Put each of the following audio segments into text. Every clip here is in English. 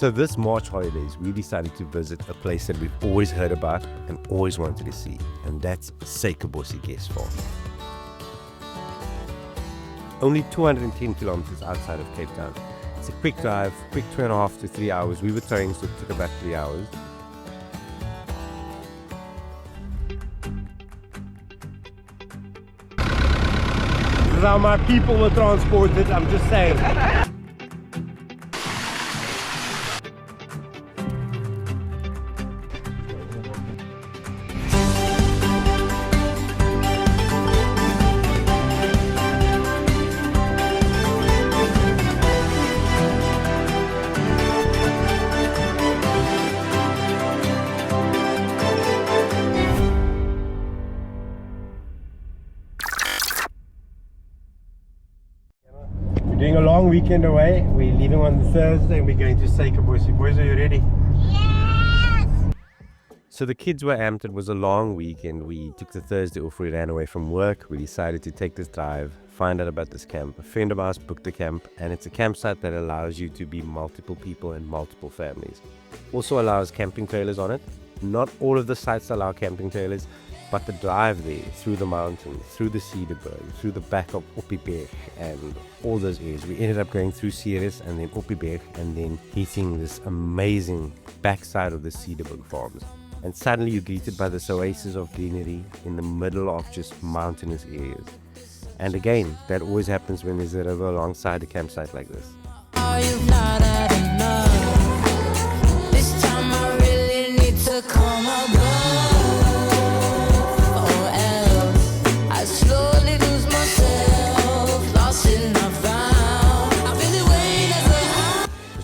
So this March holidays, we decided to visit a place that we've always heard about and always wanted to see, and that's Suikerbossie Guest Farm. Only 210 kilometers outside of Cape Town. It's a quick drive, quick 2.5 to 3 hours. We were towing, so it took about 3 hours. This is how my people were transported, I'm just saying. Doing a long weekend away. We're leaving on Thursday and we're going to Suikerbossie. Boys, are you ready? Yes! So the kids were amped. It was a long weekend. We took the Thursday off. We ran away from work. We decided to take this drive, find out about this camp. A friend of ours booked the camp, and it's a campsite that allows you to be multiple people and multiple families. Also allows camping trailers on it. Not all of the sites allow camping trailers, but the drive there, through the mountains, through the Cedarberg, through the back of Oppiberg and all those areas. We ended up going through Ceres and then Oppiberg and then hitting this amazing backside of the Cedarberg farms. And suddenly you're greeted by this oasis of greenery in the middle of just mountainous areas. And again, that always happens when there's a river alongside a campsite like this. Are you not had enough? This time I really need to come above.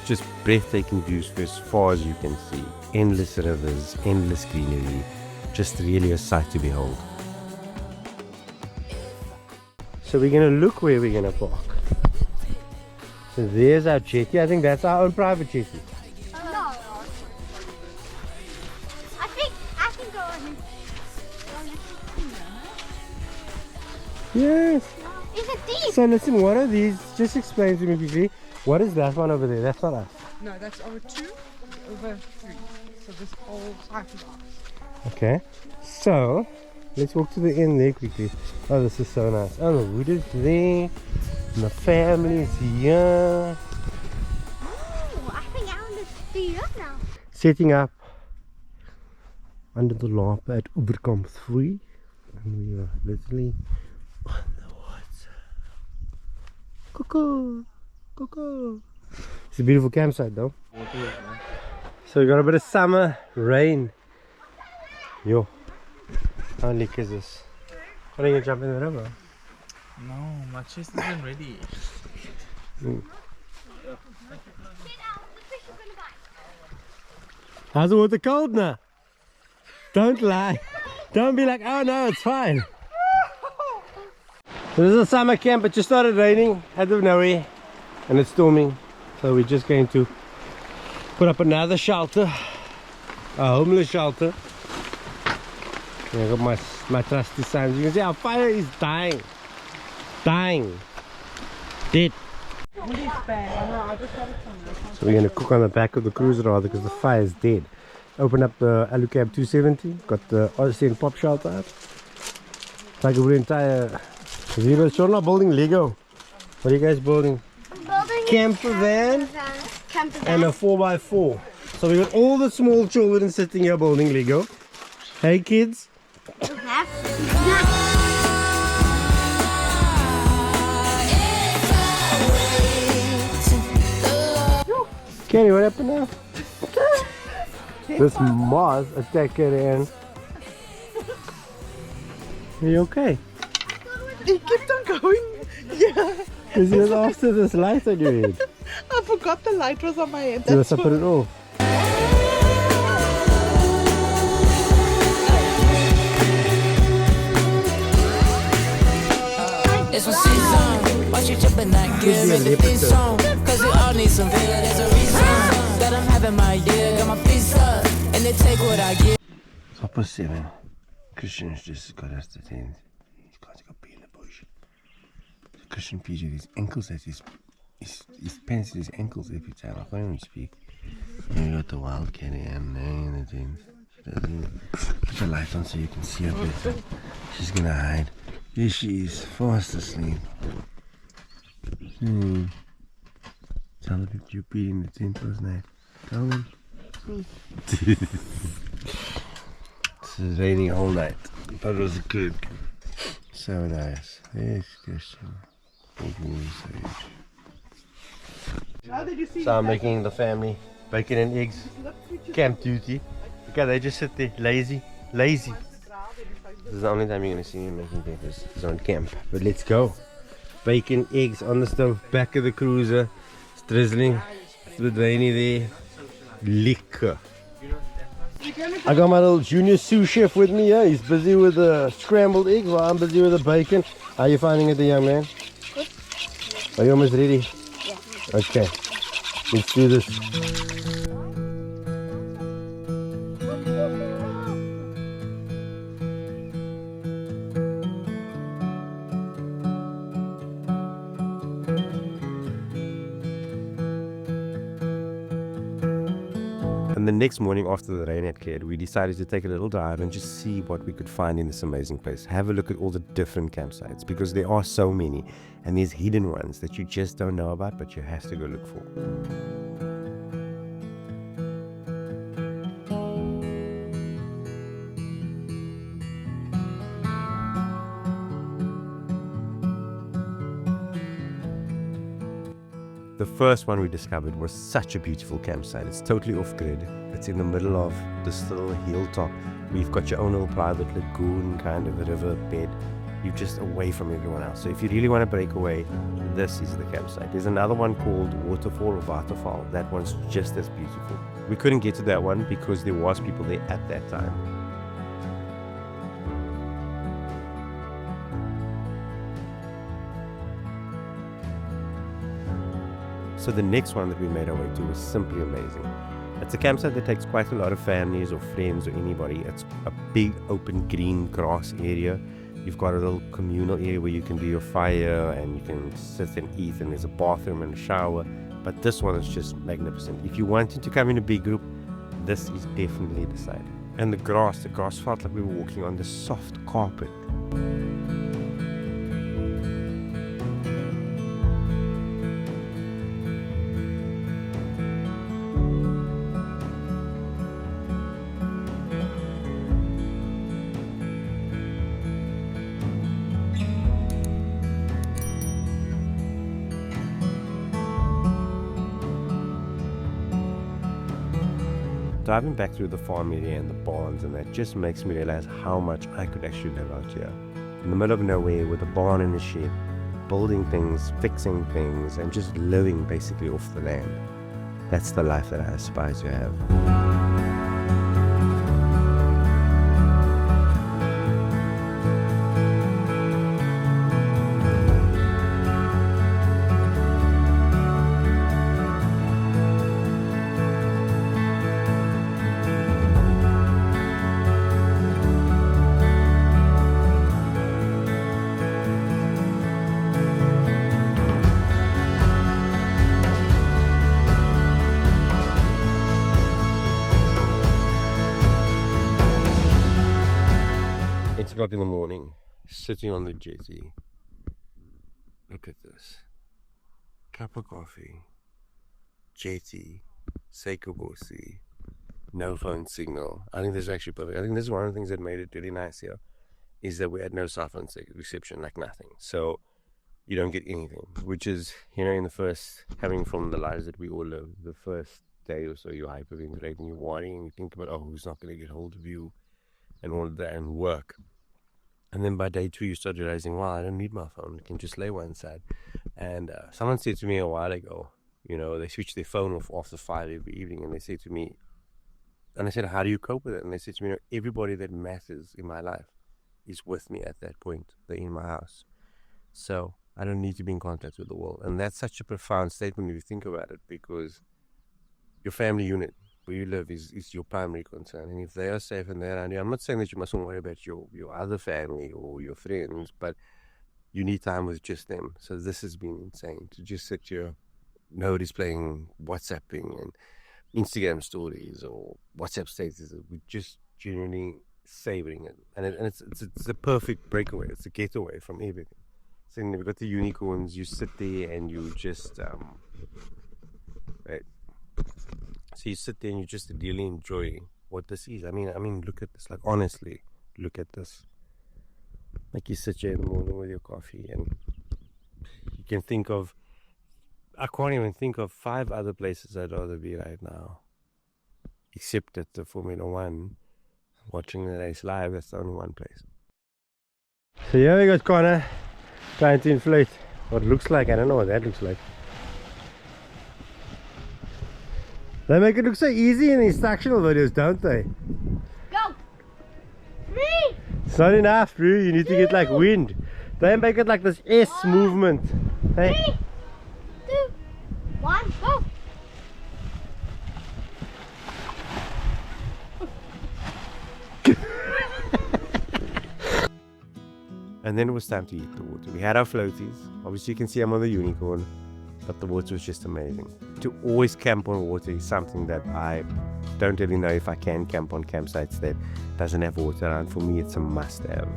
Just breathtaking views for as far as you can see. Endless rivers, endless greenery. Just really a sight to behold. So we're going to look where we're going to park. So there's our jetty. I think that's our own private jetty. No. I can go on it. Yes. Is it deep? So listen, what are these? Just explain to me quickly. What is that one over there? That's not us. No, that's over 2, over 3. So this whole side is ours. Okay. So let's walk to the end there quickly. Oh, this is so nice. Oh, the wood is there. And the family is here. Oh, I think I want to do it now. Setting up under the lamp at Oberkamp 3. And we are literally on the water. Cuckoo! Cuckoo! It's a beautiful campsite though. So we got a bit of summer rain. Yo, how leak is this? Are you gonna jump in the river? No, my chest isn't ready. How's the water cold now? Don't lie. Don't be like, oh no, it's fine. This is a summer camp. It just started raining out of nowhere and it's storming. So we're just going to put up another shelter, a homeless shelter. And I got my trusty signs. You can see our fire is dying. Dead. So we're going to cook on the back of the cruiser rather because the fire is dead. Open up the Alucab 270, got the Odyssey and Pop shelter out. Like a entire zero. So we're not building Lego. What are you guys building? Camper van and a 4x4. So we got all the small children sitting here building Lego. Hey kids. Kenny, what happened now? This moth attacked her and... Are you okay? It kept on going. Yeah. Is it after this light on your head? I forgot the light was on my head. You must have put it off. It's one season. Why you jumping that gear? Make the theme song. Cause we all need some fear. There's a reason that I'm having my year. Got my feet up and they take what I get. It's up past 7. Christian's just got us to 10. He's got to go pee in the bush. So Christian pees with his ankles at his pants at his ankles every time. I can't even speak. You got the wildcat in there in the put the light on so you can see her better. She's gonna hide. Here she is, fast asleep. Tell her that you're beating the tent last night. Tell them. It's raining all night, but it was good. So nice. Yes, Christian. So I'm making the family bacon and eggs. Camp duty. Okay, they just sit there, lazy. This is the only time you're gonna see me making breakfast. It's on camp. But let's go. Bacon, eggs on the stove, back of the cruiser. It's drizzling. It's a bit rainy there. Liquor. I got my little junior sous chef with me. Yeah, he's busy with the scrambled eggs while I'm busy with the bacon. How are you finding it, the young man? Good. Are you almost ready? Yeah. Okay. Let's do this. And the next morning after the rain had cleared, we decided to take a little drive and just see what we could find in this amazing place. Have a look at all the different campsites, because there are so many, and there's hidden ones that you just don't know about, but you have to go look for. The first one we discovered was such a beautiful campsite. It's totally off-grid. It's in the middle of this little hilltop. We've got your own little private lagoon, kind of a river bed. You're just away from everyone else. So if you really want to break away, this is the campsite. There's another one called Waterfall or Waterfall. That one's just as beautiful. We couldn't get to that one because there was people there at that time. So the next one that we made our way to was simply amazing. It's a campsite that takes quite a lot of families or friends or anybody. It's a big open green grass area. You've got a little communal area where you can do your fire and you can sit and eat, and there's a bathroom and a shower. But this one is just magnificent. If you wanted to come in a big group, this is definitely the site. And the grass felt like we were walking on the soft carpet. Driving back through the farm area and the barns and that just makes me realize how much I could actually live out here. In the middle of nowhere with a barn and a shed, building things, fixing things, and just living basically off the land. That's the life that I aspire to have. O'clock in the morning, sitting on the jetty. Look at this. Cup of coffee, jetty, Suikerbossie, no phone signal. I think this is actually perfect. I think this is one of the things that made it really nice here, is that we had no cell phone reception, like nothing. So you don't get anything, which is, you know, in the first, having from the lives that we all live, the first day or so you're hyperventilating, you're worrying, you think about, oh, who's not going to get hold of you, and all of that, and work. And then by day 2, you start realizing, wow, I don't need my phone. I can just lay one side. And someone said to me a while ago, you know, they switch their phone off after 5 every evening. And they say to me, and I said, how do you cope with it? And they said to me, you know, everybody that matters in my life is with me at that point. They're in my house. So I don't need to be in contact with the world. And that's such a profound statement if you think about it, because your family unit, where you live, is your primary concern. And if they are safe and they're around you, I'm not saying that you mustn't worry about your other family or your friends, but you need time with just them. So this has been insane, to just sit here, nobody's playing WhatsApping and Instagram stories or WhatsApp statuses. We're just genuinely savoring it, and it's a perfect breakaway. It's a getaway from everything. So then we've got the unicorns. You sit there and you just right. So you sit there and you just really enjoy what this is. I mean, look at this. Like, honestly, look at this. Like, you sit here in the morning with your coffee and you can think of, I can't even think of 5 other places I'd rather be right now. Except at the Formula 1, watching the race live. That's the only one place. So here we got Connor trying to inflate what looks like, I don't know what that looks like. They make it look so easy in the instructional videos, don't they? Go! 3! It's not enough, bro. You need to get like wind. They make it like this S movement. Hey. 3, 2, 1, go! And then it was time to eat the water. We had our floaties. Obviously you can see I'm on the unicorn, but the water was just amazing. To always camp on water is something that I don't really know if I can camp on campsites that doesn't have water around. For me, it's a must-have.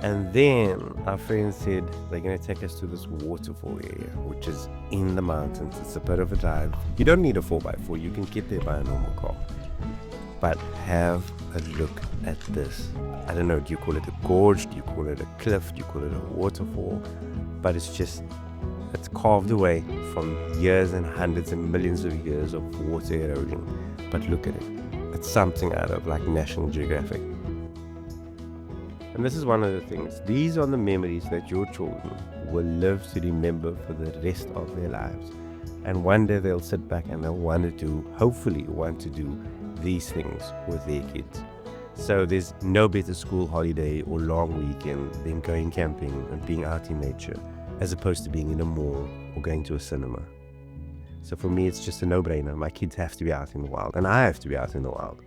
And then our friends said they're going to take us to this waterfall area, which is in the mountains. It's a bit of a drive. You don't need a 4x4, you can get there by a normal car. But have a look at this. I don't know, do you call it a gorge? Do you call it a cliff? Do you call it a waterfall? But it's carved away from years and hundreds and millions of years of water erosion. But look at it. It's something out of like National Geographic. And this is one of the things. These are the memories that your children will live to remember for the rest of their lives. And one day they'll sit back and they'll hopefully want to do these things with their kids. So there's no better school holiday or long weekend than going camping and being out in nature, as opposed to being in a mall or going to a cinema. So for me, it's just a no-brainer. My kids have to be out in the wild, and I have to be out in the wild.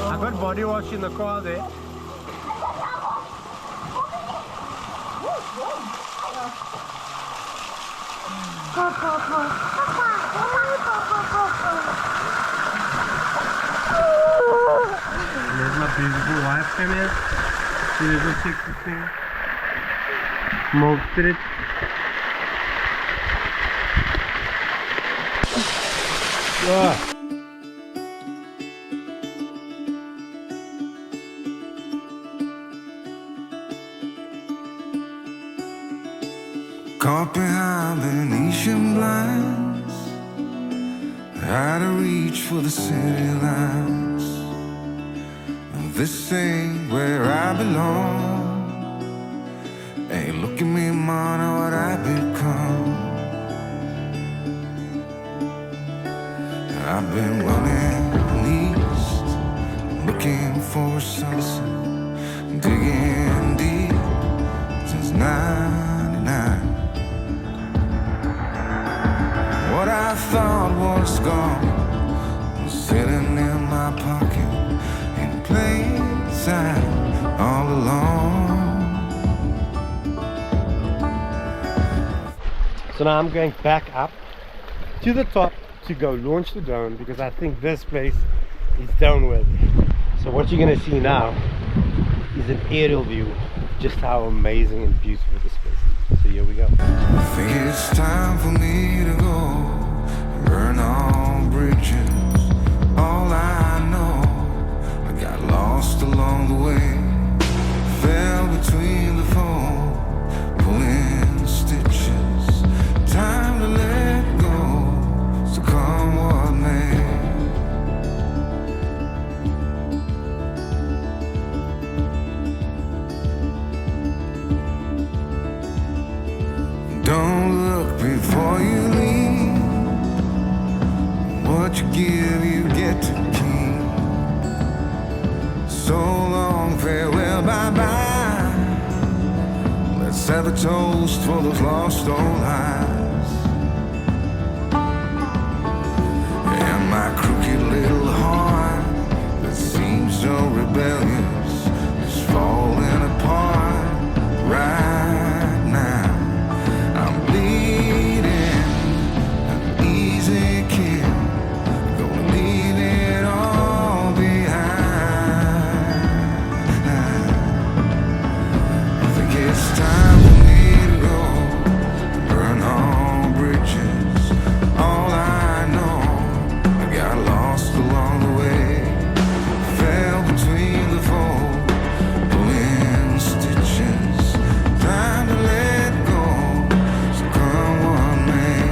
I got body wash in the car there. There's my beautiful wife, come here. She little sexy thing. Molted it. Ah. Caught behind Venetian blinds, out of reach for the city lights. This ain't where I belong. Hey, look at me, man, what I've become. I've been running east, looking for a sunset, digging deep since 99. What I thought was gone was sitting in my pocket in plain sight all along. So now I'm going back up to the top to go launch the drone, because I think this place is drone worthy. So what you're going to see now is an aerial view of just how amazing and beautiful this place is. So here we go. I think it's time for me to go. Burn all bridges. All I know, I got lost along the way. Fell between the foam, pulling stitches. Time to let go, so come what may. Don't look before you leave. What you give, you get to keep. So long, farewell, bye-bye. Let's have a toast for those lost old lives. And my crooked little heart that seems so rebellious is falling apart right now. I'm bleeding, an easy kill. Gonna leave it all behind. I think it's time for me to go. Burn all bridges. All I know, I got lost along the way. Fell between the fold, pulling stitches. Time to let go, so come what may.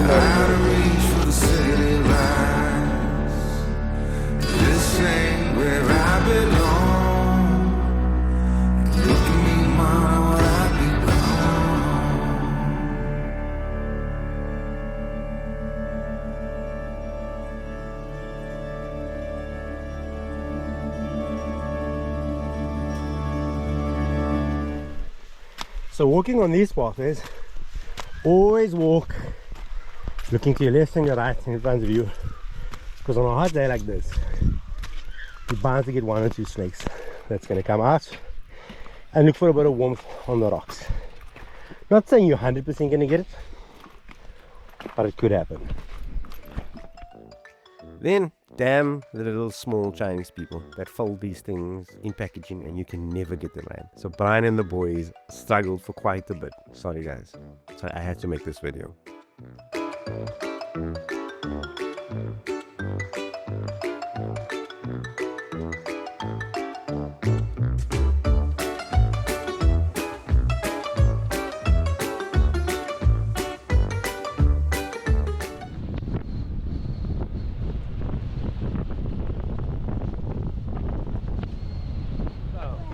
Out of reach for the city lights. This ain't where I belong. Look at me, mama, what I've So walking on these pathways, always walk looking to your left and your right in front of you, because on a hot day like this you're bound to get one or two snakes that's going to come out, and look for a bit of warmth on the rocks. Not saying you're 100% going to get it, but it could happen. Then damn the little small Chinese people that fold these things in packaging and you can never get them right. So Brian and the boys struggled for quite a bit. Sorry guys, so I had to make this video.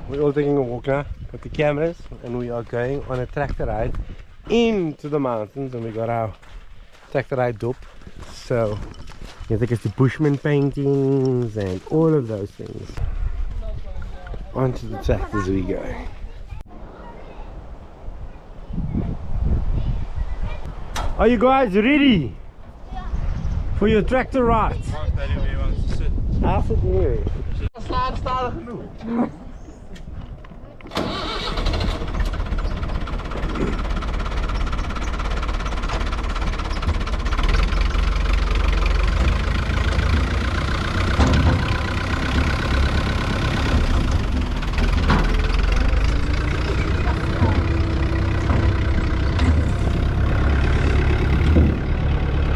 We're all taking a walk now with the cameras, and we are going on a tractor ride into the mountains, and we got our tractor ride dope. So you take us to Bushman paintings and all of those things. Onto the tractors we go. Are you guys ready for your tractor ride? I'll sit anyway.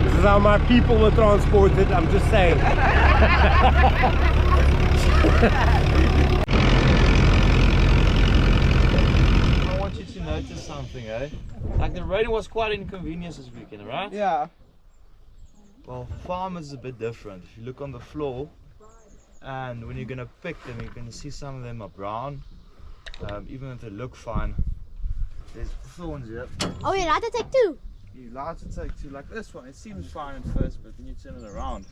This is how my people were transported, I'm just saying. I want you to notice something, eh? Like the rain was quite an inconvenience this weekend, right? Yeah. Well, farm is a bit different. If you look on the floor, and when you're gonna pick them, you can see some of them are brown. Even if they look fine, there's thorns here. Oh, you're allowed to take two. You're allowed to take two, like this one. It seems fine at first, but then you turn it around.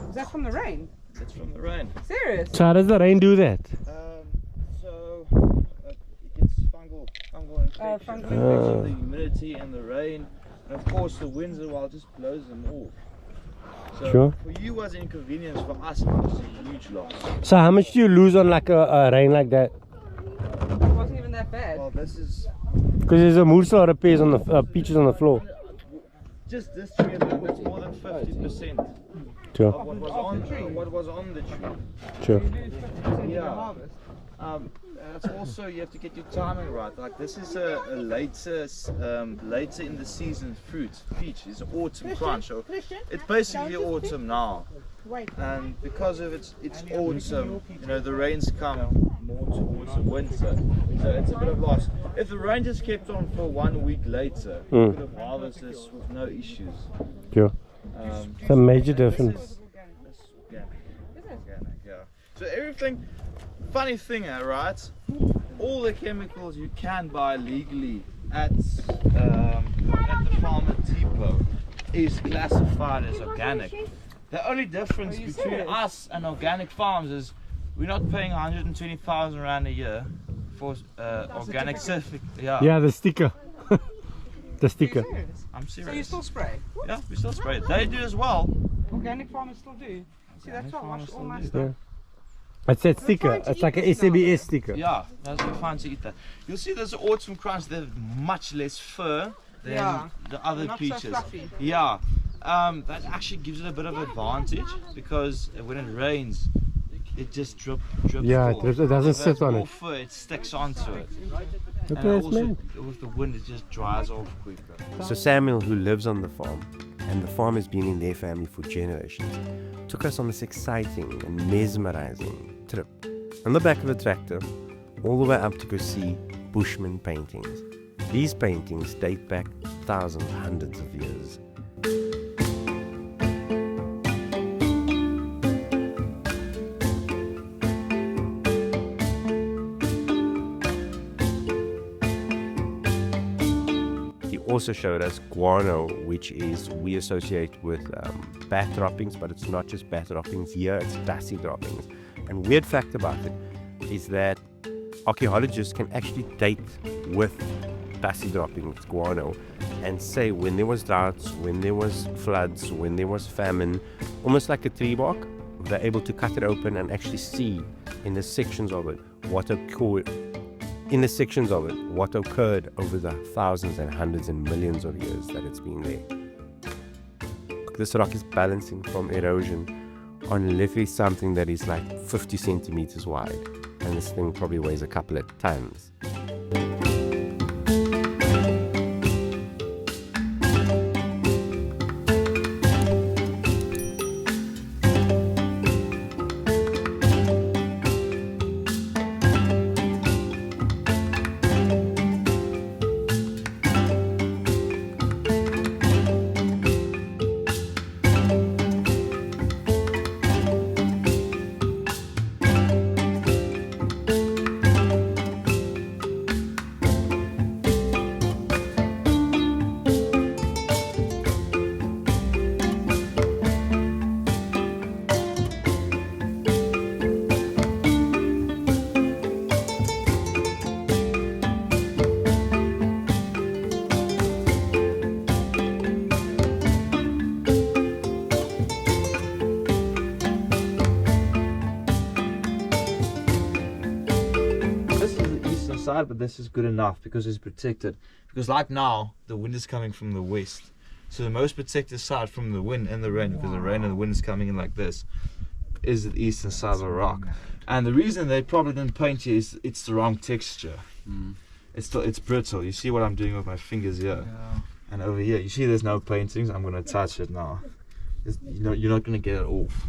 Is that from the rain? It's from the rain. Serious? So how does the rain do that? So gets fungal infection. fungal Infection, the humidity and the rain, and of course the winds as well just blows them off. So Sure. for you was an inconvenience, for us it was a huge loss. So how much do you lose on like a rain like that? It wasn't even that bad. Well, this is Because there's a morsel of repairs on the peaches on the floor. just this tree alone, that's more than 50% Sure. of what was on the tree. Sure. Yeah. That's also, you have to get your timing right. Like this is a later in the season fruit. Peach is autumn crunch. So it's basically autumn now. And because of it's autumn, you know, the rains come more towards the winter. So it's a bit of loss. If the rain just kept on for 1 week later, we could have harvested this with no issues. Sure. It's a major difference. Yeah. So everything, funny thing, right? All the chemicals you can buy legally at the farmer depot is classified as organic. The only difference between us and organic farms is we're not paying 120,000 rand a year for organic certificate. Yeah, the sticker. The sticker. I'm serious. So you still spray? Yeah, we still spray it. They do as well. Organic farmers still do. See, that's why I farmers washed all still my do. stuff. It's that sticker. It's like a SABS sticker. Yeah, that's we're fine to eat that. You'll see this autumn crunch, they have much less fur than Yeah, the other not so peaches. fluffy. Yeah, that actually gives it a bit of advantage because when it rains, it just drips. Yeah, off. it doesn't If sit there's on more it. Fur, it sticks onto it. That's And what it's also, meant. with the wind, it just dries off quicker. So Samuel, who lives on the farm, and the farm has been in their family for generations, took us on this exciting and mesmerizing trip. On the back of a tractor, all the way up to go see Bushman paintings. These paintings date back thousands, hundreds of years. He also showed us guano, which is we associate with bat droppings, but it's not just bat droppings here, it's dassy droppings. And weird fact about it is that archaeologists can actually date with dassy droppings, guano, and say when there was droughts, when there was floods, when there was famine, almost like a tree bark, they're able to cut it open and actually see in the sections of it what occurred over the thousands and hundreds and millions of years that it's been there. This rock is balancing from erosion on literally something that is like 50 centimeters wide, and this thing probably weighs a couple of tons. But this is good enough because it's protected. Because like now, the wind is coming from the west. So the most protected side from the wind and the rain, because the rain and the wind is coming in like this, is the eastern side of the rock. And the reason they probably didn't paint here is it's the wrong texture. It's brittle. You see what I'm doing with my fingers here, and over here. You see there's no paintings. I'm gonna touch it now. You're not gonna get it off.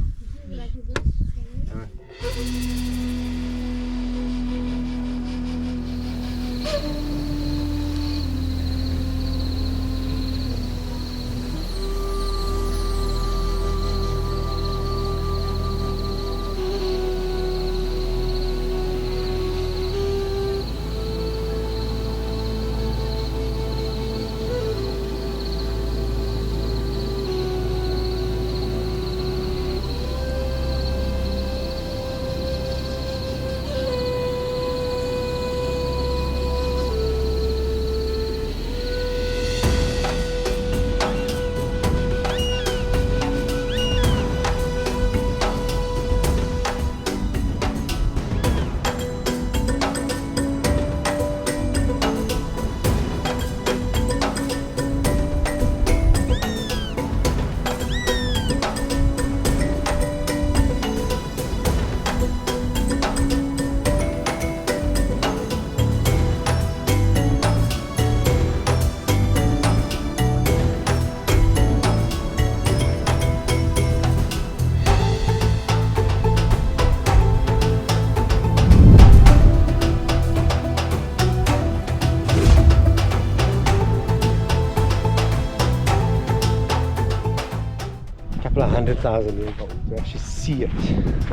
100,000 years old to actually see it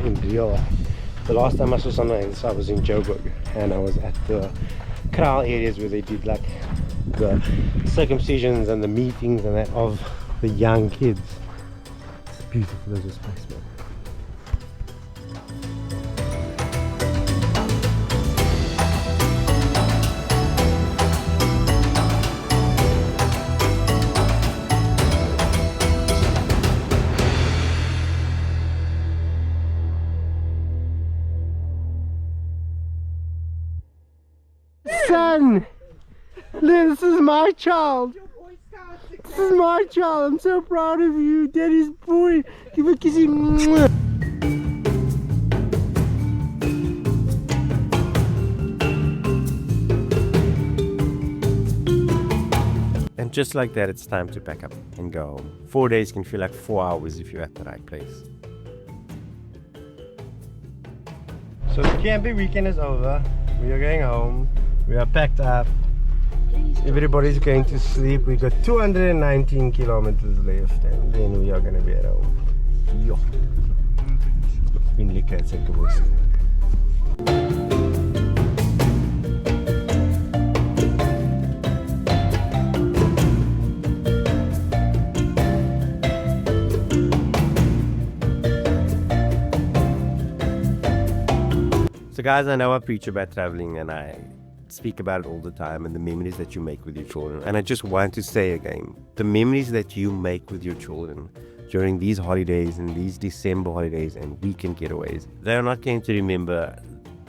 in real life. The last time I saw something like this, I was in Joburg, and I was at the kraal areas where they did like the circumcisions and the meetings and that of the young kids. It's beautiful as a space, man. Son! This is my child! This is my child! I'm so proud of you! Daddy's boy! Give a kissy! And just like that, it's time to pack up and go home. 4 days can feel like 4 hours if you're at the right place. So the camping weekend is over. We are going home. We are packed up. Everybody's going to sleep. We got 219 kilometers left, and then we are going to be at home. Yo. Been lekker at Suikerbossie. So guys, I know I preach about traveling and I speak about it all the time and the memories that you make with your children. And I just want to say again, the memories that you make with your children during these holidays and these December holidays and weekend getaways, they're not going to remember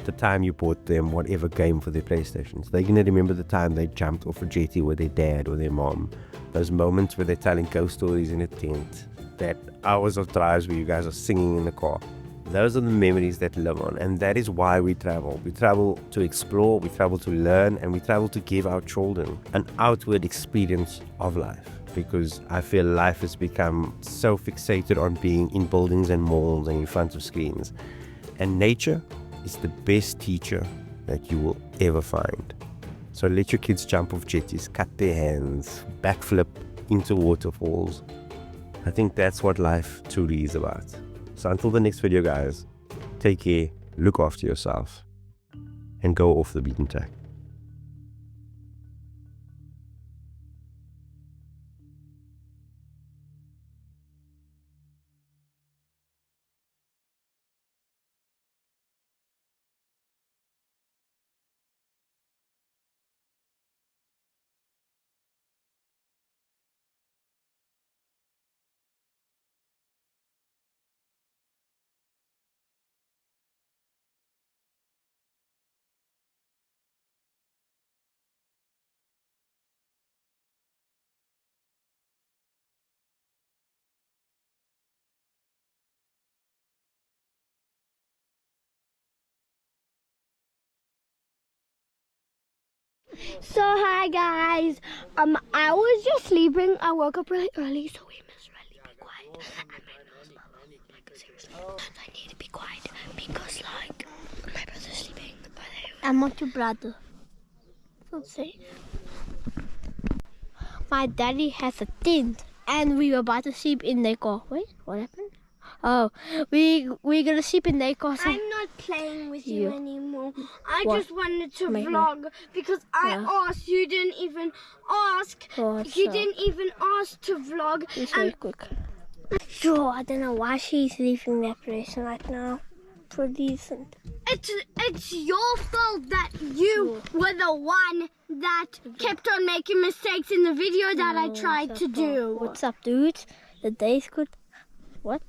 the time you bought them whatever game for their PlayStations. They're going to remember the time they jumped off a jetty with their dad or their mom. Those moments where they're telling ghost stories in a tent. That hours of drives where you guys are singing in the car. Those are the memories that live on, and that is why we travel. We travel to explore, we travel to learn, and we travel to give our children an outward experience of life. Because I feel life has become so fixated on being in buildings and malls and in front of screens. And nature is the best teacher that you will ever find. So let your kids jump off jetties, cut their hands, backflip into waterfalls. I think that's what life truly is about. So until the next video, guys, take care, look after yourself, and go off the beaten track. So hi guys, I was just sleeping. I woke up really early, so we must really be quiet. And my nose blowing, like seriously. So I need to be quiet because like my brother's sleeping. I'm not your brother. Let's see. My daddy has a tent, and we were about to sleep in their car. Wait, what happened? Oh, we're gonna sleep in their car. So I'm not playing with you anymore. I just wanted to vlog because I asked. You didn't even ask. You didn't even ask to vlog. It's very quick. Sure, I don't know why she's leaving that place right now. Pretty decent. It's your fault that you were the one that kept on making mistakes in the video that I tried to do. What's up, dudes? The day's good. What?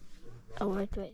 Oh, wait.